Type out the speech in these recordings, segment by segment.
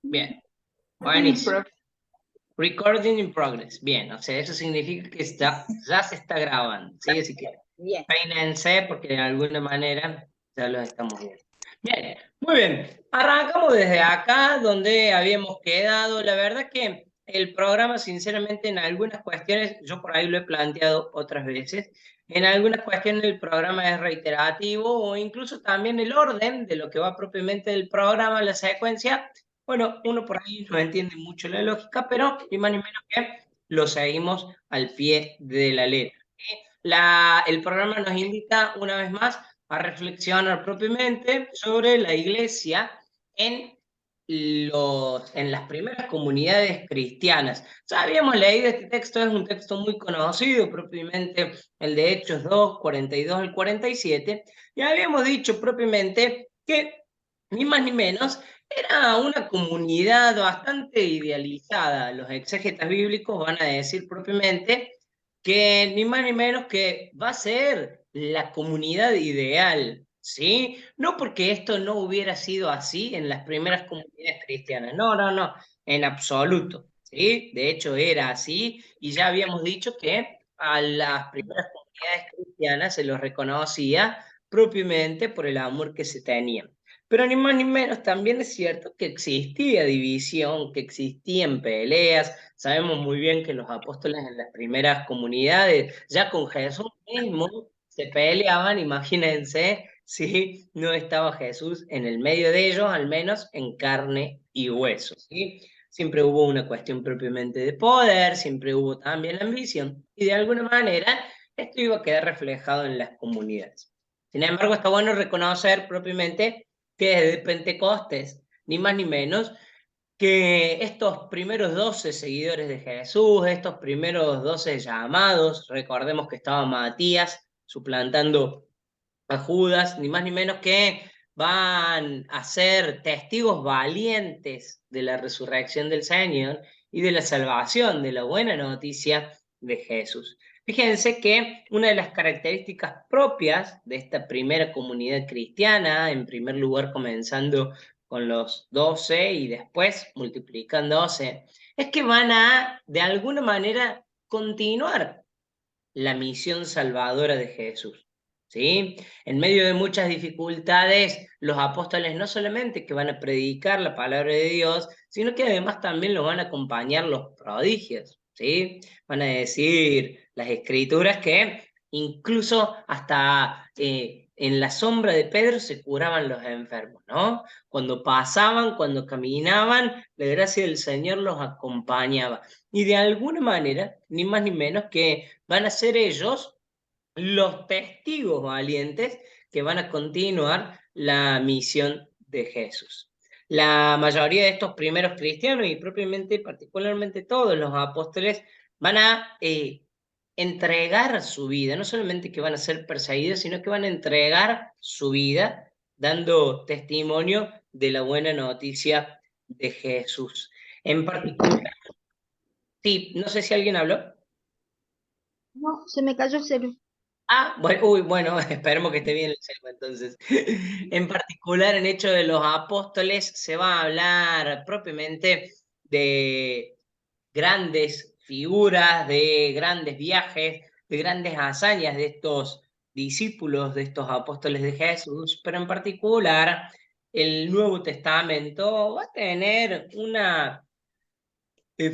Bien, In buenísimo. progress. Recording in progress. Bien, o sea, eso significa que ya se está grabando, ¿sí? Así que Bien. peínense porque de alguna manera ya los estamos viendo. Bien, muy bien. Arrancamos desde acá donde habíamos quedado. La verdad que el programa, sinceramente, en algunas cuestiones, yo por ahí lo he planteado otras veces, en algunas cuestiones el programa es reiterativo o incluso también el orden de lo que va propiamente del programa, la secuencia. Bueno, uno por ahí no entiende mucho la lógica, pero ni más ni menos que lo seguimos al pie de la letra. El programa nos invita una vez más a reflexionar propiamente sobre la iglesia en, en las primeras comunidades cristianas. Ya habíamos leído este texto, es un texto muy conocido, propiamente el de Hechos 2, 42 al 47, y habíamos dicho propiamente que ni más ni menos era una comunidad bastante idealizada. Los exégetas bíblicos van a decir propiamente que ni más ni menos que va a ser la comunidad ideal, ¿sí? No porque esto no hubiera sido así en las primeras comunidades cristianas, no, no, no, en absoluto, ¿sí? De hecho era así y ya habíamos dicho que a las primeras comunidades cristianas se los reconocía propiamente por el amor que se tenían. Pero ni más ni menos también es cierto que existía división, que existían peleas. Sabemos muy bien que los apóstoles en las primeras comunidades, ya con Jesús mismo, se peleaban, imagínense si no estaba Jesús en el medio de ellos, al menos en carne y hueso, ¿sí? Siempre hubo una cuestión propiamente de poder, siempre hubo también ambición, y de alguna manera esto iba a quedar reflejado en las comunidades. Sin embargo, está bueno reconocer propiamente que desde Pentecostés, ni más ni menos, que estos primeros 12 seguidores de Jesús, estos primeros 12 llamados, recordemos que estaba Matías suplantando a Judas, ni más ni menos que van a ser testigos valientes de la resurrección del Señor y de la salvación, de la buena noticia de Jesús. Fíjense que una de las características propias de esta primera comunidad cristiana, en primer lugar comenzando con los 12 y después multiplicándose, es que van a, de alguna manera, continuar la misión salvadora de Jesús. ¿Sí? En medio de muchas dificultades, los apóstoles no solamente que van a predicar la palabra de Dios, sino que además también lo van a acompañar los prodigios. ¿Sí? Van a decir las escrituras que incluso hasta en la sombra de Pedro se curaban los enfermos, ¿no? Cuando pasaban, cuando caminaban, la gracia del Señor los acompañaba. Y de alguna manera, ni más ni menos que van a ser ellos los testigos valientes que van a continuar la misión de Jesús. La mayoría de estos primeros cristianos y propiamente, particularmente todos los apóstoles, van a entregar su vida, no solamente que van a ser perseguidos, sino que van a entregar su vida dando testimonio de la buena noticia de Jesús. En particular, sí, no sé si alguien habló. No, se me cayó el celu. Ah, bueno, uy, bueno, esperemos que esté bien el tema entonces. En particular, en Hechos de los Apóstoles se va a hablar propiamente de grandes figuras, de grandes viajes, de grandes hazañas de estos discípulos, de estos apóstoles de Jesús, pero en particular el Nuevo Testamento va a tener una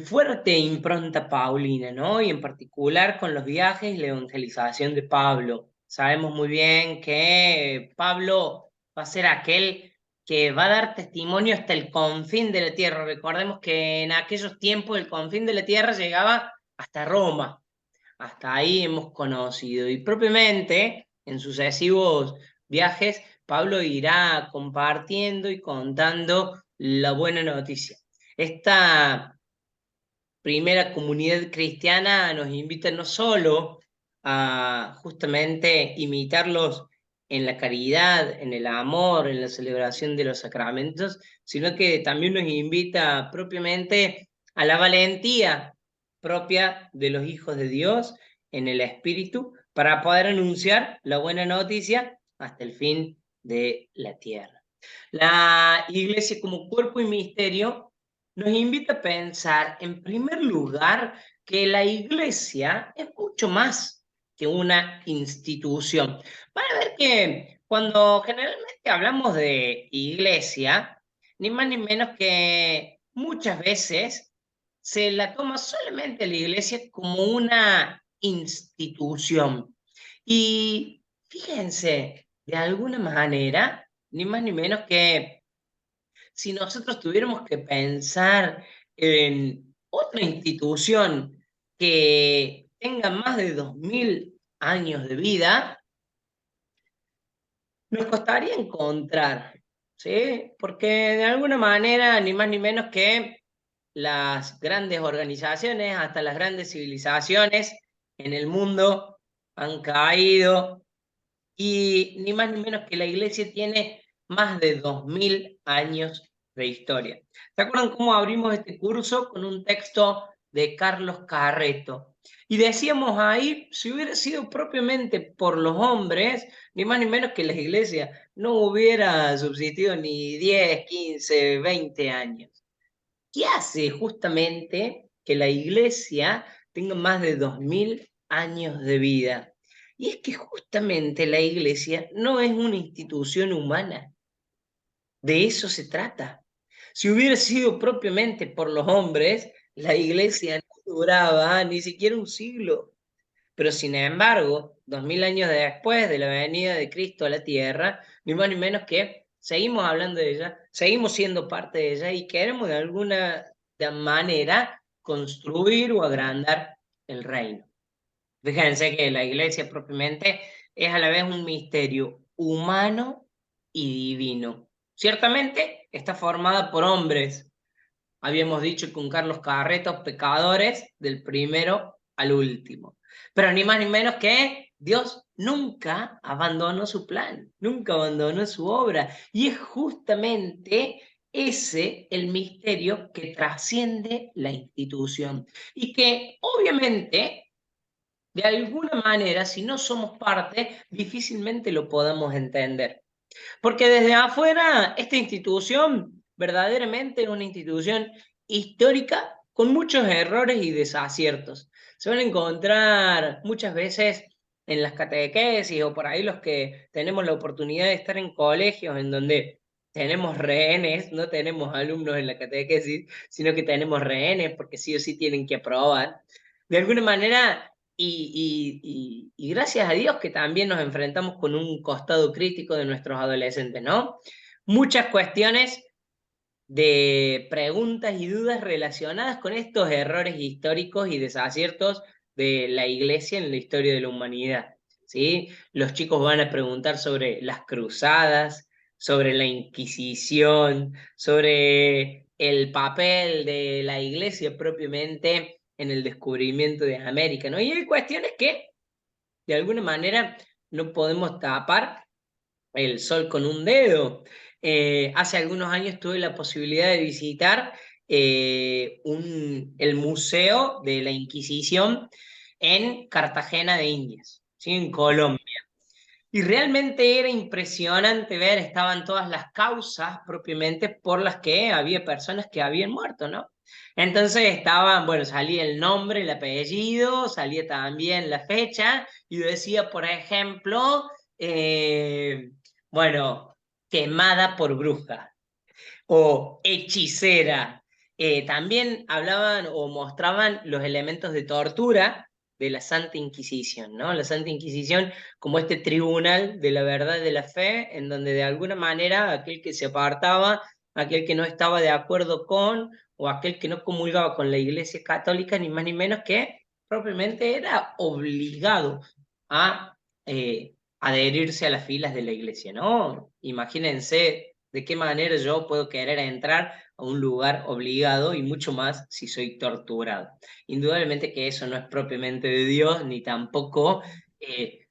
fuerte impronta paulina, ¿no? Y en particular con los viajes y la evangelización de Pablo. Sabemos muy bien que Pablo va a ser aquel que va a dar testimonio hasta el confín de la tierra. Recordemos que en aquellos tiempos el confín de la tierra llegaba hasta Roma. Hasta ahí hemos conocido. Y propiamente en sucesivos viajes, Pablo irá compartiendo y contando la buena noticia. Esta primera comunidad cristiana nos invita no solo a justamente imitarlos en la caridad, en el amor, en la celebración de los sacramentos, sino que también nos invita propiamente a la valentía propia de los hijos de Dios en el Espíritu para poder anunciar la buena noticia hasta el fin de la tierra. La iglesia como cuerpo y misterio nos invita a pensar, en primer lugar, que la iglesia es mucho más que una institución. Van a ver que cuando generalmente hablamos de iglesia, ni más ni menos que muchas veces se la toma solamente la iglesia como una institución. Y fíjense, de alguna manera, ni más ni menos que si nosotros tuviéramos que pensar en otra institución que tenga más de 2000 años de vida, nos costaría encontrar, ¿sí? Porque de alguna manera, ni más ni menos que las grandes organizaciones, hasta las grandes civilizaciones en el mundo han caído, y ni más ni menos que la iglesia tiene más de 2000 años de historia. ¿Se acuerdan cómo abrimos este curso con un texto de Carlos Carreto? Y decíamos ahí, si hubiera sido propiamente por los hombres, ni más ni menos que la iglesia no hubiera subsistido ni 10, 15, 20 años. ¿Qué hace justamente que la iglesia tenga más de 2000 años de vida? Y es que justamente la iglesia no es una institución humana, de eso se trata. Si hubiera sido propiamente por los hombres, la iglesia no duraba ni siquiera un siglo. Pero sin embargo, 2000 años después de la venida de Cristo a la tierra, ni más ni menos que seguimos hablando de ella, seguimos siendo parte de ella y queremos de alguna manera construir o agrandar el reino. Fíjense que la iglesia propiamente es a la vez un misterio humano y divino. Ciertamente está formada por hombres. Habíamos dicho con Carlos Carreto, pecadores del primero al último. Pero ni más ni menos que Dios nunca abandonó su plan, nunca abandonó su obra. Y es justamente ese el misterio que trasciende la institución. Y que obviamente, de alguna manera, si no somos parte, difícilmente lo podamos entender. Porque desde afuera, esta institución verdaderamente es una institución histórica con muchos errores y desaciertos. Se van a encontrar muchas veces en las catequesis o por ahí los que tenemos la oportunidad de estar en colegios en donde tenemos rehenes, no tenemos alumnos en la catequesis, sino que tenemos rehenes porque sí o sí tienen que aprobar. De alguna manera, y gracias a Dios que también nos enfrentamos con un costado crítico de nuestros adolescentes, ¿no? Muchas cuestiones de preguntas y dudas relacionadas con estos errores históricos y desaciertos de la iglesia en la historia de la humanidad, ¿sí? Los chicos van a preguntar sobre las cruzadas, sobre la Inquisición, sobre el papel de la iglesia propiamente en el descubrimiento de América, ¿no? Y hay cuestiones que, de alguna manera, no podemos tapar el sol con un dedo. Hace algunos años tuve la posibilidad de visitar el Museo de la Inquisición en Cartagena de Indias, ¿sí? En Colombia. Y realmente era impresionante ver, estaban todas las causas propiamente por las que había personas que habían muerto, ¿no? Entonces estaban, bueno, salía el nombre, el apellido, salía también la fecha, y decía, por ejemplo, bueno, quemada por bruja o hechicera. También hablaban o mostraban los elementos de tortura de la Santa Inquisición, ¿no? La Santa Inquisición como este tribunal de la verdad y de la fe, en donde de alguna manera aquel que se apartaba, aquel que no estaba de acuerdo con, o aquel que no comulgaba con la Iglesia Católica, ni más ni menos que propiamente era obligado a adherirse a las filas de la Iglesia, ¿no? Imagínense de qué manera yo puedo querer entrar a un lugar obligado, y mucho más si soy torturado. Indudablemente que eso no es propiamente de Dios, ni tampoco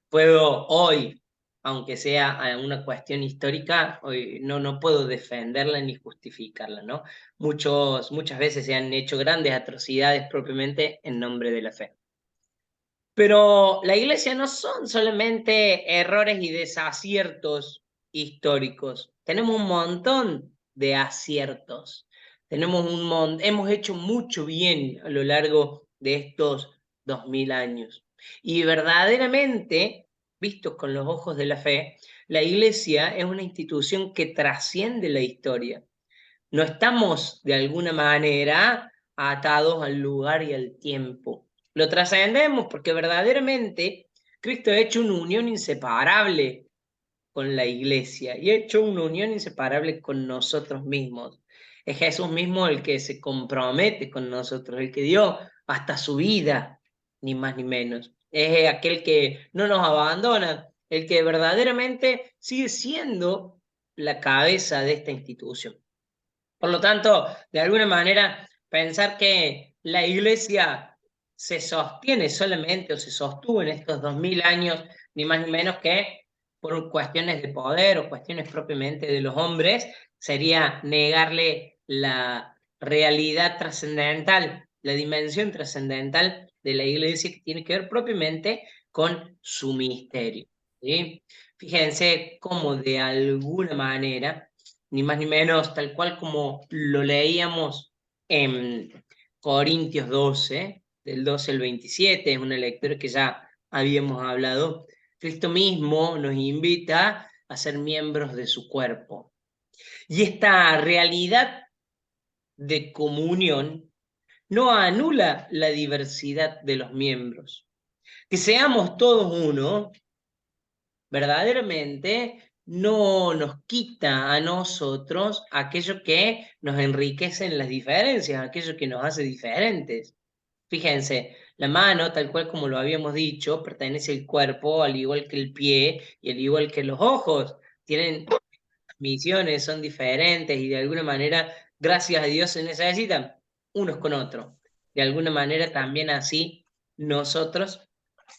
puedo hoy, aunque sea una cuestión histórica, hoy no puedo defenderla ni justificarla, ¿no? Muchas veces se han hecho grandes atrocidades propiamente en nombre de la fe. Pero la iglesia no son solamente errores y desaciertos históricos. Tenemos un montón de aciertos. hemos hecho mucho bien a lo largo de estos 2000 años. Y verdaderamente, vistos con los ojos de la fe, la Iglesia es una institución que trasciende la historia. No estamos de alguna manera atados al lugar y al tiempo. Lo trascendemos porque verdaderamente Cristo ha hecho una unión inseparable con la Iglesia y ha hecho una unión inseparable con nosotros mismos. Es Jesús mismo el que se compromete con nosotros, el que dio hasta su vida, ni más ni menos. Es aquel que no nos abandona, el que verdaderamente sigue siendo la cabeza de esta institución. Por lo tanto, de alguna manera, pensar que la Iglesia se sostiene solamente o se sostuvo en estos 2000 años, ni más ni menos que por cuestiones de poder o cuestiones propiamente de los hombres, sería negarle la realidad trascendental, la dimensión trascendental de la Iglesia que tiene que ver propiamente con su misterio. ¿Sí? Fíjense cómo de alguna manera ni más ni menos, tal cual como lo leíamos en Corintios 12, del 12 al 27, es una lectura que ya habíamos hablado. Cristo mismo nos invita a ser miembros de su cuerpo. Y esta realidad de comunión no anula la diversidad de los miembros. Que seamos todos uno, verdaderamente no nos quita a nosotros aquello que nos enriquece en las diferencias, aquello que nos hace diferentes. Fíjense, la mano, tal cual como lo habíamos dicho, pertenece al cuerpo, al igual que el pie y al igual que los ojos. Tienen misiones, son diferentes y de alguna manera, gracias a Dios, se necesitan unos con otros. De alguna manera también así nosotros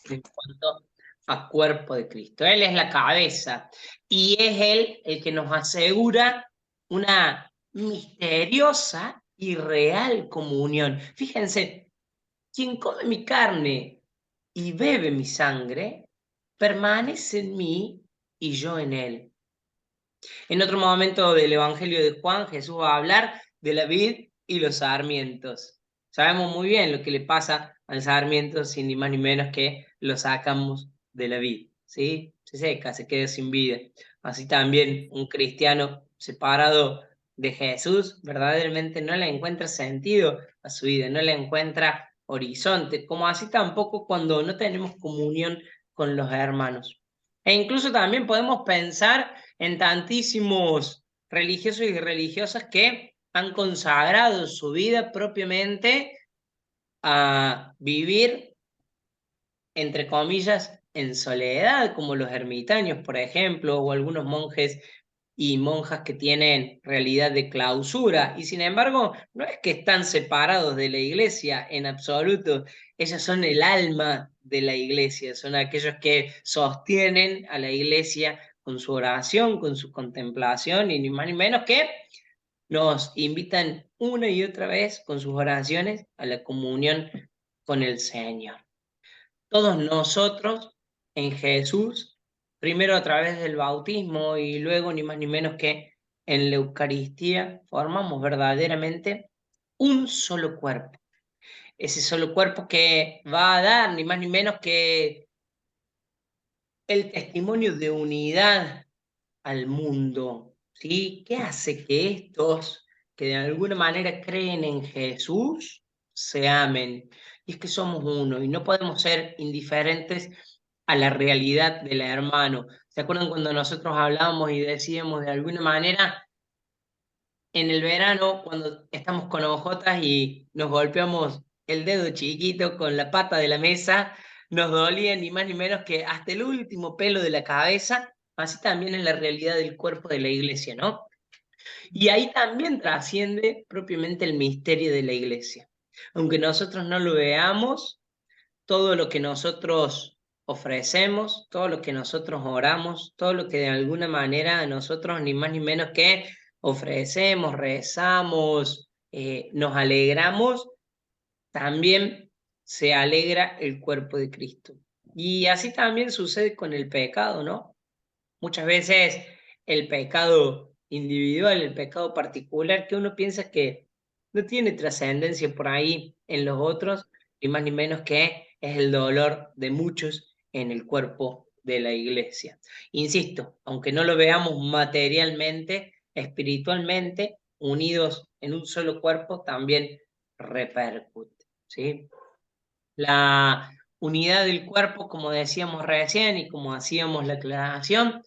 en cuanto a cuerpo de Cristo. Él es la cabeza y es Él el que nos asegura una misteriosa y real comunión. Fíjense, quien come mi carne y bebe mi sangre, permanece en mí y yo en él. En otro momento del Evangelio de Juan, Jesús va a hablar de la vid y los sarmientos. Sabemos muy bien lo que le pasa al sarmiento, sin ni más ni menos que lo sacamos de la vid, ¿sí? Se seca, se queda sin vida. Así también un cristiano separado de Jesús verdaderamente no le encuentra sentido a su vida, no le encuentra horizonte, como así tampoco cuando no tenemos comunión con los hermanos. E incluso también podemos pensar en tantísimos religiosos y religiosas que han consagrado su vida propiamente a vivir, entre comillas, en soledad, como los ermitaños, por ejemplo, o algunos monjes y monjas que tienen realidad de clausura, y sin embargo, no es que están separados de la iglesia en absoluto, ellos son el alma de la iglesia, son aquellos que sostienen a la iglesia con su oración, con su contemplación, y ni más ni menos que nos invitan una y otra vez con sus oraciones a la comunión con el Señor. Todos nosotros en Jesús, primero a través del bautismo y luego ni más ni menos que en la Eucaristía, formamos verdaderamente un solo cuerpo. Ese solo cuerpo que va a dar ni más ni menos que el testimonio de unidad al mundo, ¿sí? ¿Qué hace que estos que de alguna manera creen en Jesús se amen? Y es que somos uno y no podemos ser indiferentes a la realidad del hermano. ¿Se acuerdan cuando nosotros hablábamos y decíamos de alguna manera en el verano cuando estamos con ojotas y nos golpeamos el dedo chiquito con la pata de la mesa, nos dolía ni más ni menos que hasta el último pelo de la cabeza? Así también es la realidad del cuerpo de la iglesia, ¿no? Y ahí también trasciende propiamente el misterio de la iglesia. Aunque nosotros no lo veamos, todo lo que nosotros ofrecemos, todo lo que nosotros oramos, todo lo que de alguna manera nosotros ni más ni menos que ofrecemos, rezamos, nos alegramos, también se alegra el cuerpo de Cristo. Y así también sucede con el pecado, ¿no? Muchas veces el pecado individual, el pecado particular, que uno piensa que no tiene trascendencia por ahí en los otros, ni más ni menos que es el dolor de muchos en el cuerpo de la iglesia. Insisto, aunque no lo veamos materialmente, espiritualmente, unidos en un solo cuerpo, también repercute, ¿sí? La unidad del cuerpo, como decíamos recién y como hacíamos la aclaración,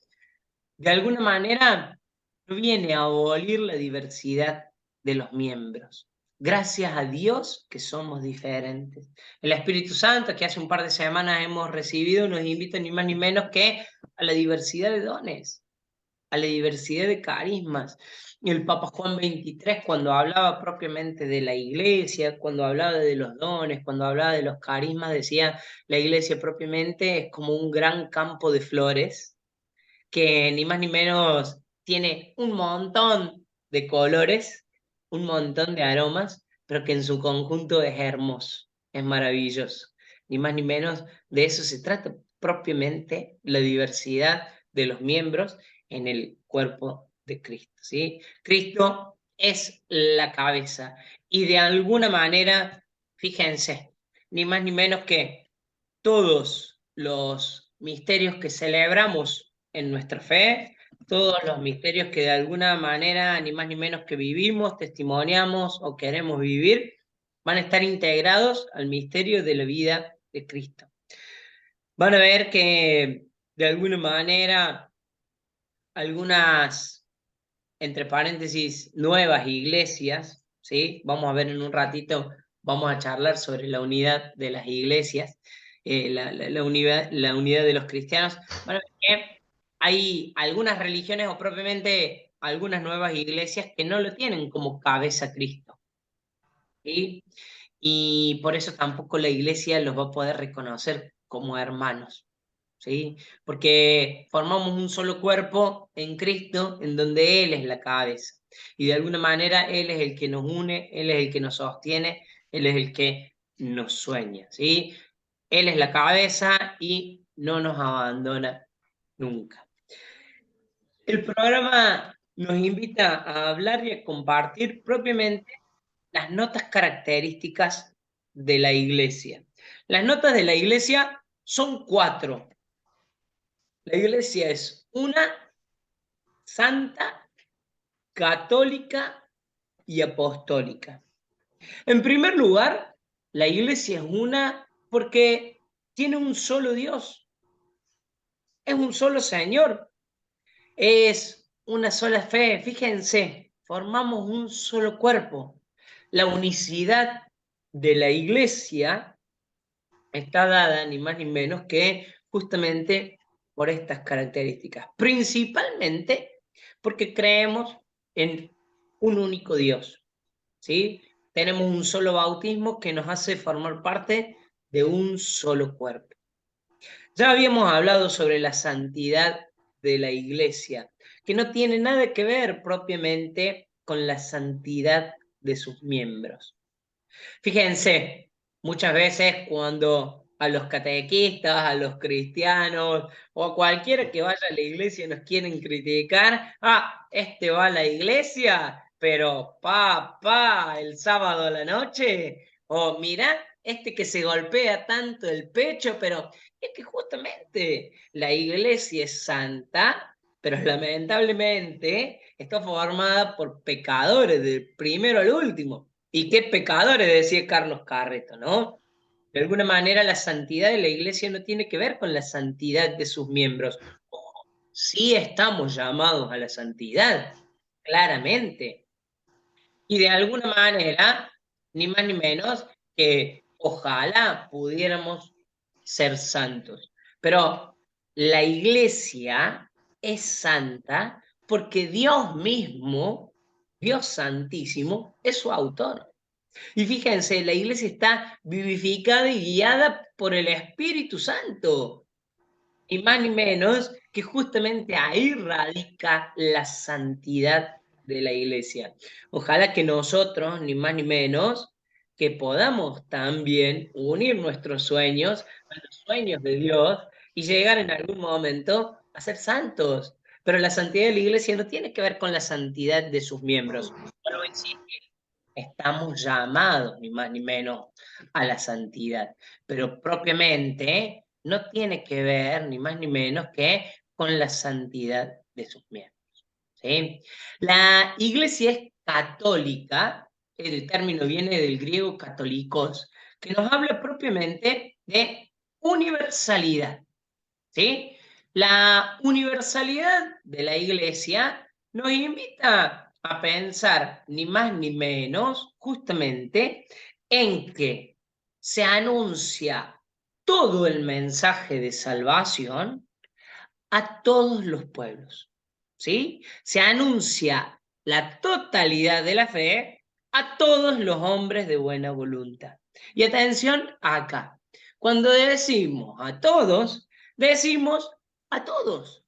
de alguna manera no viene a abolir la diversidad de los miembros. Gracias a Dios que somos diferentes. El Espíritu Santo, que hace un par de semanas hemos recibido, nos invita ni más ni menos que a la diversidad de dones, a la diversidad de carismas. Y el Papa Juan XXIII, cuando hablaba propiamente de la iglesia, cuando hablaba de los dones, cuando hablaba de los carismas, decía, la iglesia propiamente es como un gran campo de flores, que ni más ni menos tiene un montón de colores, un montón de aromas, pero que en su conjunto es hermoso, es maravilloso. Ni más ni menos de eso se trata propiamente la diversidad de los miembros en el cuerpo de Cristo, ¿sí? Cristo es la cabeza y de alguna manera, fíjense, ni más ni menos que todos los misterios que celebramos en nuestra fe, todos los misterios que de alguna manera, ni más ni menos que vivimos, testimoniamos o queremos vivir, van a estar integrados al misterio de la vida de Cristo. Van a ver que de alguna manera algunas, entre paréntesis, nuevas iglesias, ¿sí? Vamos a ver en un ratito, vamos a charlar sobre la unidad de las iglesias, la unidad de los cristianos. Van a ver que hay algunas religiones o propiamente algunas nuevas iglesias que no lo tienen como cabeza Cristo, ¿sí? Y por eso tampoco la iglesia los va a poder reconocer como hermanos, ¿sí? Porque formamos un solo cuerpo en Cristo, en donde Él es la cabeza. Y de alguna manera Él es el que nos une, Él es el que nos sostiene, Él es el que nos sueña, ¿sí? Él es la cabeza y no nos abandona nunca. El programa nos invita a hablar y a compartir propiamente las notas características de la iglesia. Las notas de la iglesia son 4. La iglesia es una, santa, católica y apostólica. En primer lugar, la iglesia es una porque tiene un solo Dios, es un solo Señor, es una sola fe. Fíjense, formamos un solo cuerpo. La unicidad de la iglesia está dada ni más ni menos que justamente por estas características, principalmente porque creemos en un único Dios, ¿sí? Tenemos un solo bautismo que nos hace formar parte de un solo cuerpo. Ya habíamos hablado sobre la santidad de la iglesia, que no tiene nada que ver propiamente con la santidad de sus miembros. Fíjense, muchas veces cuando a los catequistas, a los cristianos o a cualquiera que vaya a la iglesia nos quieren criticar, este va a la iglesia, pero el sábado a la noche, o mira, este que se golpea tanto el pecho, pero es que justamente la iglesia es santa, pero lamentablemente está formada por pecadores, del primero al último. Y qué pecadores, decía Carlos Carreto, ¿no? De alguna manera la santidad de la iglesia no tiene que ver con la santidad de sus miembros. Sí estamos llamados a la santidad, claramente. Y de alguna manera, ni más ni menos, que ojalá pudiéramos ser santos. Pero la iglesia es santa porque Dios mismo, Dios Santísimo, es su autor. Y fíjense, la iglesia está vivificada y guiada por el Espíritu Santo. Y más ni menos que justamente ahí radica la santidad de la iglesia. Ojalá que nosotros, ni más ni menos, que podamos también unir nuestros sueños a los sueños de Dios y llegar en algún momento a ser santos. Pero la santidad de la iglesia no tiene que ver con la santidad de sus miembros. Vuelvo a insistir, estamos llamados, ni más ni menos, a la santidad. Pero propiamente no tiene que ver, ni más ni menos, que con la santidad de sus miembros. ¿Sí? La iglesia es católica, el término viene del griego católicos, que nos habla propiamente de universalidad. ¿Sí? La universalidad de la iglesia nos invita a pensar ni más ni menos justamente en que se anuncia todo el mensaje de salvación a todos los pueblos. ¿Sí? Se anuncia la totalidad de la fe a todos los hombres de buena voluntad. Y atención acá, cuando decimos a todos, decimos a todos.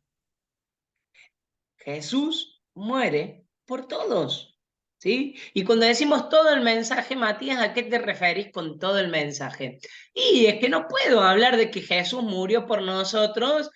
Jesús muere por todos. ¿Sí? Y cuando decimos todo el mensaje, Matías, ¿a qué te referís con todo el mensaje? Y es que no puedo hablar de que Jesús murió por nosotros,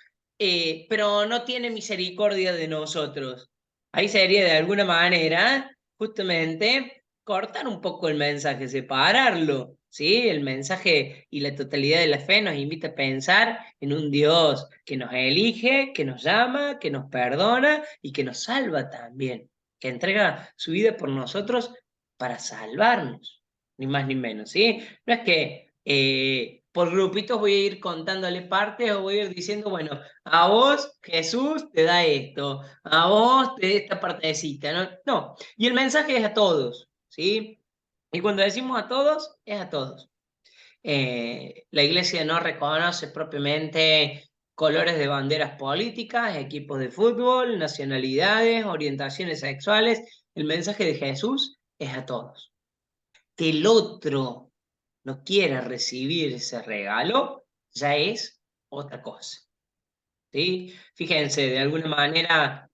pero no tiene misericordia de nosotros. Ahí sería de alguna manera, justamente, cortar un poco el mensaje, separarlo. ¿Sí? El mensaje y la totalidad de la fe nos invita a pensar en un Dios que nos elige, que nos llama, que nos perdona y que nos salva también, que entrega su vida por nosotros para salvarnos, ni más ni menos, ¿sí? No es que por grupitos voy a ir contándole partes o voy a ir diciendo, bueno, a vos Jesús te da esto, a vos te da esta partecita, ¿no? No, y el mensaje es a todos, ¿sí? Y cuando decimos a todos, es a todos. La iglesia no reconoce propiamente colores de banderas políticas, equipos de fútbol, nacionalidades, orientaciones sexuales. El mensaje de Jesús es a todos. Que el otro no quiera recibir ese regalo ya es otra cosa. ¿Sí? Fíjense, de alguna manera,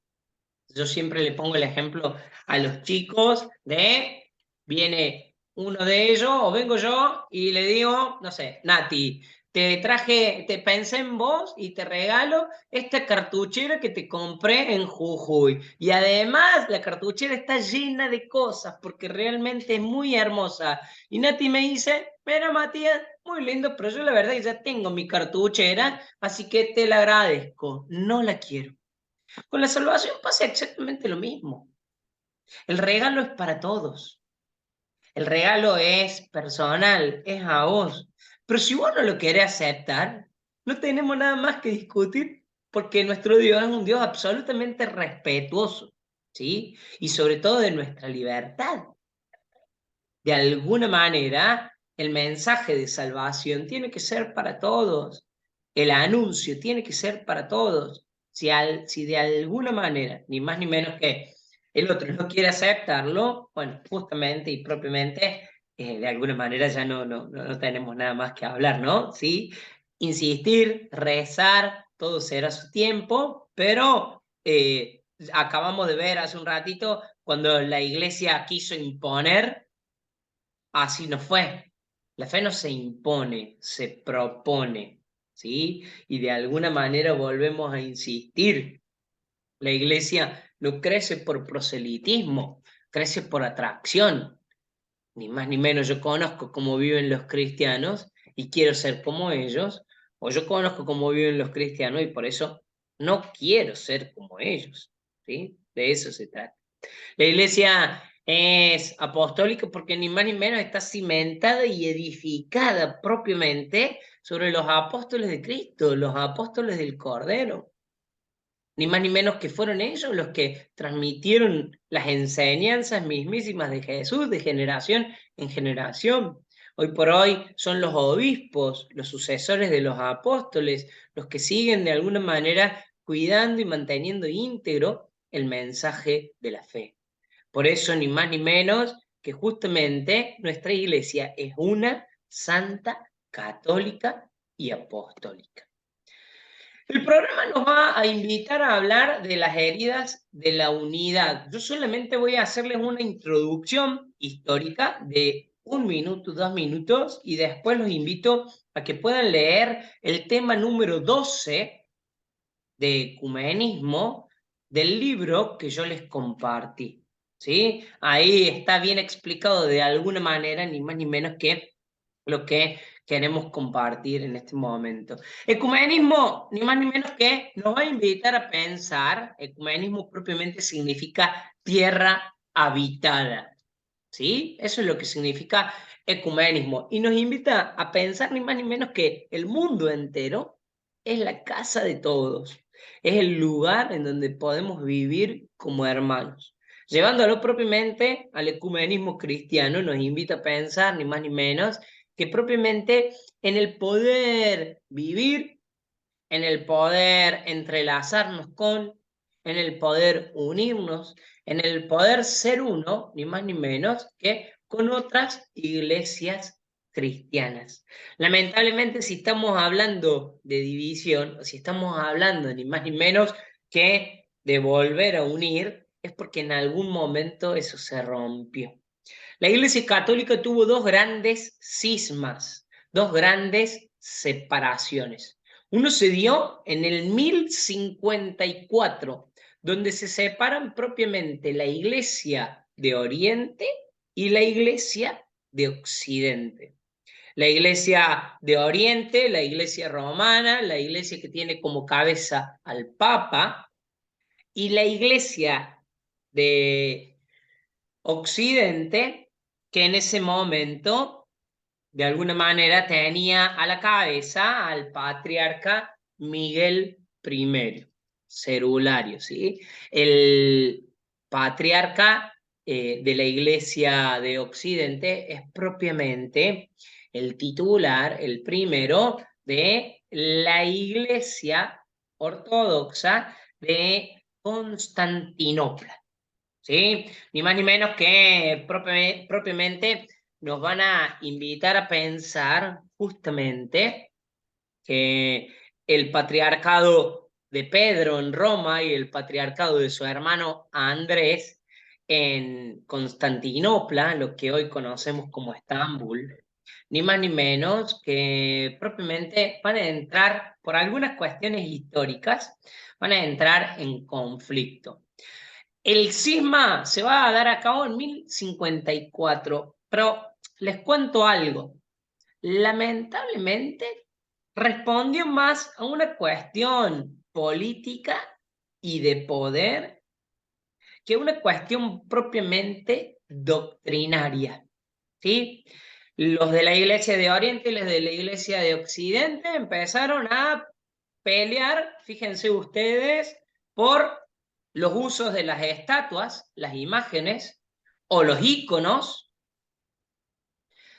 yo siempre le pongo el ejemplo a los chicos de, viene uno de ellos o vengo yo y le digo, no sé, Nati, te pensé en vos y te regalo esta cartuchera que te compré en Jujuy. Y además la cartuchera está llena de cosas porque realmente es muy hermosa. Y Nati me dice, mira Matías, muy lindo, pero yo la verdad ya tengo mi cartuchera, así que te la agradezco, no la quiero. Con la salvación pasa exactamente lo mismo. El regalo es para todos. El regalo es personal, es a vos. Pero si vos no lo querés aceptar, no tenemos nada más que discutir porque nuestro Dios es un Dios absolutamente respetuoso, ¿sí? Y sobre todo de nuestra libertad. De alguna manera, el mensaje de salvación tiene que ser para todos. El anuncio tiene que ser para todos. Si de alguna manera, ni más ni menos que el otro no quiere aceptarlo, bueno, justamente y propiamente, de alguna manera ya no tenemos nada más que hablar, ¿no? ¿Sí? Insistir, rezar, todo será a su tiempo, pero acabamos de ver hace un ratito cuando la iglesia quiso imponer. Así no fue. La fe no se impone, se propone, ¿sí? Y de alguna manera volvemos a insistir. La iglesia no crece por proselitismo, crece por atracción. Ni más ni menos yo conozco cómo viven los cristianos y quiero ser como ellos, o yo conozco cómo viven los cristianos y por eso no quiero ser como ellos, ¿sí? De eso se trata. La iglesia es apostólica porque ni más ni menos está cimentada y edificada propiamente sobre los apóstoles de Cristo, los apóstoles del Cordero. Ni más ni menos que fueron ellos los que transmitieron las enseñanzas mismísimas de Jesús de generación en generación. Hoy por hoy son los obispos, los sucesores de los apóstoles, los que siguen de alguna manera cuidando y manteniendo íntegro el mensaje de la fe. Por eso, ni más ni menos que justamente nuestra iglesia es una santa, católica y apostólica. El programa nos va a invitar a hablar de las heridas de la unidad. Yo solamente voy a hacerles una introducción histórica de 1 minuto, 2 minutos, y después los invito a que puedan leer el tema número 12 de ecumenismo del libro que yo les compartí. ¿sí? Ahí está bien explicado de alguna manera, ni más ni menos que lo que queremos compartir en este momento. Ecumenismo, ni más ni menos que nos va a invitar a pensar, ecumenismo propiamente significa tierra habitada, ¿sí? Eso es lo que significa ecumenismo. Y nos invita a pensar ni más ni menos que el mundo entero es la casa de todos, es el lugar en donde podemos vivir como hermanos. Llevándolo propiamente al ecumenismo cristiano, nos invita a pensar ni más ni menos que propiamente en el poder vivir, en el poder entrelazarnos con, en el poder unirnos, en el poder ser uno, ni más ni menos que con otras iglesias cristianas. Lamentablemente, si estamos hablando de división, o si estamos hablando ni más ni menos que de volver a unir, es porque en algún momento eso se rompió. La Iglesia Católica tuvo dos grandes cismas, dos grandes separaciones. Uno se dio en el 1054, donde se separan propiamente la Iglesia de Oriente y la Iglesia de Occidente. La Iglesia de Oriente, la Iglesia romana, la Iglesia que tiene como cabeza al Papa, y la Iglesia de Occidente, que en ese momento, de alguna manera, tenía a la cabeza al patriarca Miguel I, Cerulario, ¿sí? El patriarca de la Iglesia de Occidente es propiamente el titular, el primero de la Iglesia ortodoxa de Constantinopla. ¿Sí? Ni más ni menos que propiamente nos van a invitar a pensar justamente que el patriarcado de Pedro en Roma y el patriarcado de su hermano Andrés en Constantinopla, lo que hoy conocemos como Estambul, ni más ni menos que propiamente van a entrar, por algunas cuestiones históricas, van a entrar en conflicto. El cisma se va a dar a cabo en 1054, pero les cuento algo. Lamentablemente respondió más a una cuestión política y de poder que una cuestión propiamente doctrinaria, ¿sí? Los de la Iglesia de Oriente y los de la Iglesia de Occidente empezaron a pelear, fíjense ustedes, por los usos de las estatuas, las imágenes o los íconos.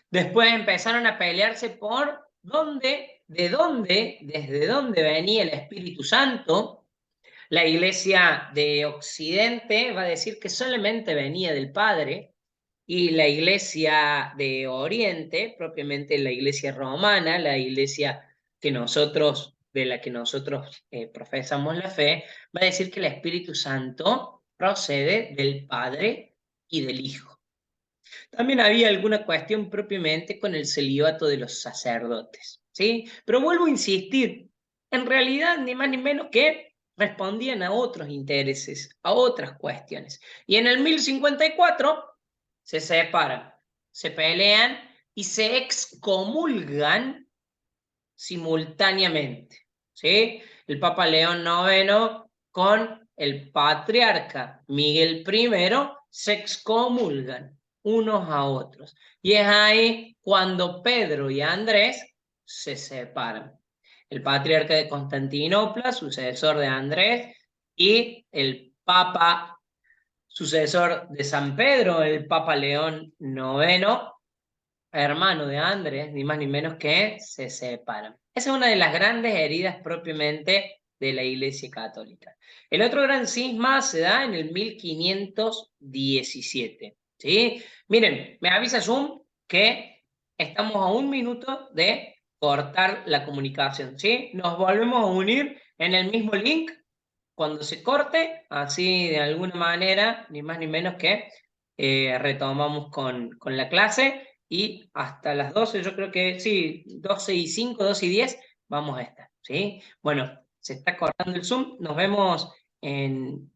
Después empezaron a pelearse por desde dónde venía el Espíritu Santo. La Iglesia de Occidente va a decir que solamente venía del Padre, y la Iglesia de Oriente, propiamente la Iglesia romana, la Iglesia de la que nosotros profesamos la fe, va a decir que el Espíritu Santo procede del Padre y del Hijo. También había alguna cuestión propiamente con el celibato de los sacerdotes, ¿sí? Pero vuelvo a insistir, en realidad ni más ni menos que respondían a otros intereses, a otras cuestiones. Y en el 1054 se separan, se pelean y se excomulgan simultáneamente, ¿sí? El Papa León IX con el patriarca Miguel I se excomulgan unos a otros. Y es ahí cuando Pedro y Andrés se separan. El patriarca de Constantinopla, sucesor de Andrés, y el Papa, sucesor de San Pedro, el Papa León IX, hermano de Andrés, ni más ni menos que se separan. Esa es una de las grandes heridas propiamente de la Iglesia Católica. El otro gran cisma se da en el 1517. ¿Sí? Miren, me avisa Zoom que estamos a 1 minuto de cortar la comunicación. ¿Sí? Nos volvemos a unir en el mismo link cuando se corte, así de alguna manera, ni más ni menos que retomamos con la clase y hasta las 12, yo creo que sí, 12:05, 12:10, vamos a estar, ¿sí? Bueno, se está cortando el Zoom, nos vemos en